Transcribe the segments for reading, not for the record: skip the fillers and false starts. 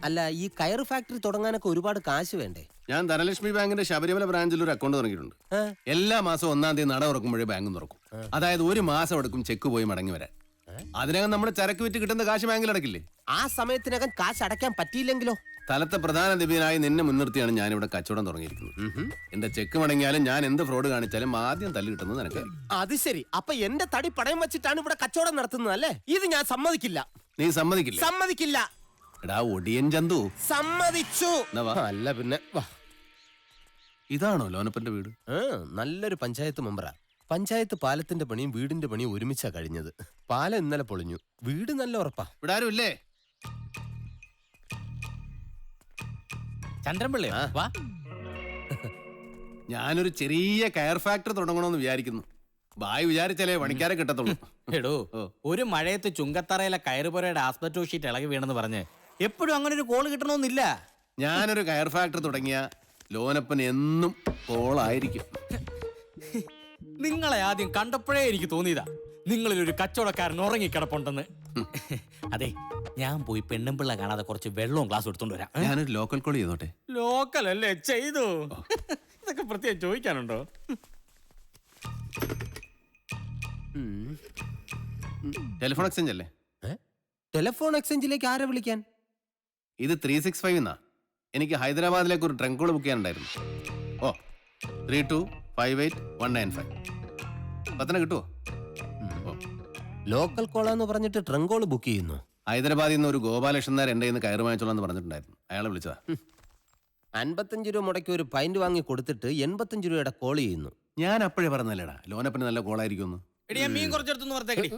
അല്ല, ഈ കയർ ഫാക്ടറി തുടങ്ങാനൊക്കെ ഒരുപാട് കാശ് വേണ്ടേ? ഞാൻ ധനലക്ഷ്മി ബാങ്കിന്റെ ശബരിമല ബ്രാഞ്ചിൽ ഒരു അക്കൗണ്ട് തുടങ്ങിയിട്ടുണ്ട്. എല്ലാ മാസവും 1-ാം തീയതി നട തുറക്കുമ്പോഴേ ബാങ്ക് തുറക്കും. അതായത് ഒരു മാസം എടുക്കും ചെക്ക് പോയി മടങ്ങി വരാൻ. അതിനകം നമ്മുടെ ചരക്ക് വിറ്റ് കിട്ടുന്ന കാശ് ബാങ്കിൽ അടക്കില്ലേ? ആ സമയത്തിനകം കാശ് അടയ്ക്കാൻ പറ്റിയില്ലെങ്കിലോ? സ്ഥലത്തെ പ്രധാന ദിവ്യനായി നിന്നെ മുൻനിർത്തിയാണ് ഞാനിവിടെ കച്ചവടം തുടങ്ങിയിരിക്കുന്നത്. എന്റെ ചെക്ക് മടങ്ങിയാലും ഞാൻ എന്ത് ഫ്രോഡ് കാണിച്ചാലും ആദ്യം തല്ല് കിട്ടുന്നത് നിനക്കായിരിക്കും. അത് ശരി. അപ്പൊ എന്റെ തടി പണയം വെച്ചിട്ടാണ് ഇവിടെ കച്ചവടം നടത്തുന്നത് അല്ലേ? ഇത് ഞാൻ സമ്മതിക്കില്ല. നീ സമ്മതിക്കില്ല? സമ്മതിക്കില്ല. എടാ ഒടിയൻ ചന്തു. സമ്മതിച്ചു. അല്ല പിന്നെ ഇതാണോ ലോനപ്പന്റെ വീട്? നല്ലൊരു പഞ്ചായത്ത് മെമ്പറാ. പഞ്ചായത്ത് പാലത്തിന്റെ പണിയും വീടിന്റെ പണിയും ഒരുമിച്ചാ കഴിഞ്ഞത്. പാലം ഇന്നലെ പൊളിഞ്ഞു. വീട് നല്ല ഉറപ്പാ. ഇവിടെ ആരും ഇല്ലേ? ചന്ദ്രൻപിള്ളേ വാ. ഞാനൊരു ചെറിയ കയർ ഫാക്ടറി തുടങ്ങണമെന്ന് വിചാരിക്കുന്നു. ബായ് വിചാരിച്ചാലേ പണിക്കാരെ കിട്ടത്തുള്ളൂ. എടോ, ഒരു മഴയത്ത് ചുങ്കത്തറയിലെ കയറുപുരയുടെ ആസ്പെറ്റോ ഷീറ്റ് ഇളകി വീണെന്ന് പറഞ്ഞ് എപ്പോഴും അങ്ങനെ ഒരു കോള് കിട്ടണമെന്നില്ല. ഞാനൊരു കയർ ഫാക്ടറി തുടങ്ങിയ ലോനപ്പൻ എന്നും കോളായിരിക്കും. നിങ്ങളെ ആദ്യം കണ്ടപ്പോഴേ എനിക്ക് തോന്നിയതാ നിങ്ങളിലൊരു കച്ചവടക്കാരൻ ഉറങ്ങിക്കിടപ്പുണ്ടെന്ന്. അതെ, ഞാൻ പോയി പെണ്ണുമ്പിള്ള കാണാതെ കുറച്ച് വെള്ളവും ഗ്ലാസ് എടുത്തോണ്ട് വരാം. ഞാനൊരു ലോക്കൽ കോൾ ചെയ്തോട്ടെ? ലോക്കൽ അല്ലേ ചെയ്തു. ഇതൊക്കെ പ്രത്യേകം ചോദിക്കാനുണ്ടോ? ടെലിഫോൺ എക്സ്ചേഞ്ച് അല്ലേ? ടെലിഫോൺ എക്സ്ചേഞ്ചിലേക്ക് ആരെ വിളിക്കാൻ? ഇത് 365 എന്നാ. എനിക്ക് ഹൈദരാബാദിലേക്ക് ഒരു ട്രങ്ക് കോൾ ബുക്ക് ചെയ്യാനുണ്ടായിരുന്നു. 3258-195. പത്തന കിട്ടുമോ? ലോക്കൽ കോളാന്ന് പറഞ്ഞിട്ട് ട്രങ്ക് കോൾ ബുക്ക് ചെയ്യുന്നു. ഹൈദരാബാദിൽ നിന്ന് ഒരു ഗോപാലകൃഷ്ണൻ എന്റെ കയ്യിൽ നിന്ന് കയറ് വാങ്ങിച്ചോളാന്ന് പറഞ്ഞിട്ടുണ്ടായിരുന്നു. അയാളെ വിളിച്ചതാ. 55 രൂപ മുടക്കി ഒരു പൈന്റ് വാങ്ങി കൊടുത്തിട്ട് 85 രൂപയുടെ കോൾ ചെയ്യുന്നു. ഞാൻ അപ്പോഴേ പറഞ്ഞല്ലേടാ ലോനപ്പന് നല്ല കോളായിരിക്കും. മീൻ കുറച്ചെടുത്തു വരത്തേക്കടി.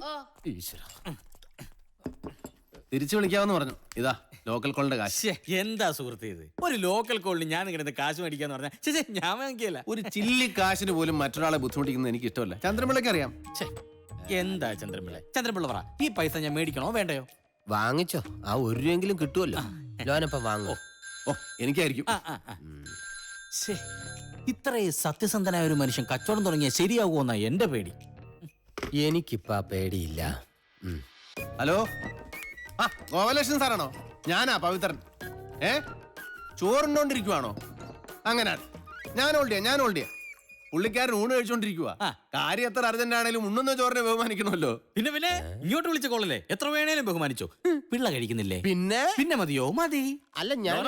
തിരിച്ചു വിളിക്കാമെന്ന് പറഞ്ഞു. ഇതാ ലോക്കൽ കോളിന്റെ കാശ്. എന്താ സുഹൃത്ത് ഇത്? ഒരു ലോക്കൽ കോളിന് ഞാൻ ഇങ്ങനെ കാശ് മേടിക്കാന്ന് പറഞ്ഞാൽ ഞാൻ വാങ്ങിക്കല്ല. ഒരു ചില്ലി കാശിന് പോലും മറ്റൊരാളെ ബുദ്ധിമുട്ടിക്കുന്നത് എനിക്ക് ഇഷ്ടമല്ല. ചന്ദ്രപിള്ളക്ക് അറിയാം. എന്താ ചന്ദ്രപിള്ള പറ, ഈ പൈസ ഞാൻ മേടിക്കണോ വേണ്ടയോ? വാങ്ങിച്ചോ, ആ 1 രൂപയെങ്കിലും കിട്ടുമല്ലോ. ലോനപ്പ വാങ്ങോ? എനിക്കായിരിക്കും. ഇത്രയും സത്യസന്ധനായ ഒരു മനുഷ്യൻ കച്ചവടം തുടങ്ങിയാൽ ശരിയാകുമെന്നാ എന്റെ പേടി. എനിക്കിപ്പ പേടിയില്ല. ഹലോ, ഗോപാലകൃഷ്ണൻ സാറാണോ? ഞാനാ പവിത്രൻ. ചോറുണ്ടോണ്ടിരിക്കുവാണോ? അങ്ങനെ ഞാൻ ഓൾഡിയ. പുള്ളിക്കാരൻ ഊണ് കഴിച്ചോണ്ടിരിക്കുക. കാര്യം എത്ര അർജന്റ് ആണെങ്കിലും ഉണ്ണുന്ന ചോറിനെ ബഹുമാനിക്കണമല്ലോ. പിന്നെ ഇങ്ങോട്ട് വിളിച്ച കോളല്ലേ, എത്ര വേണേലും ബഹുമാനിച്ചോ. പിള്ള കഴിക്കുന്നില്ലേ? പിന്നെ മതിയോ? മതി. അല്ല ഞാൻ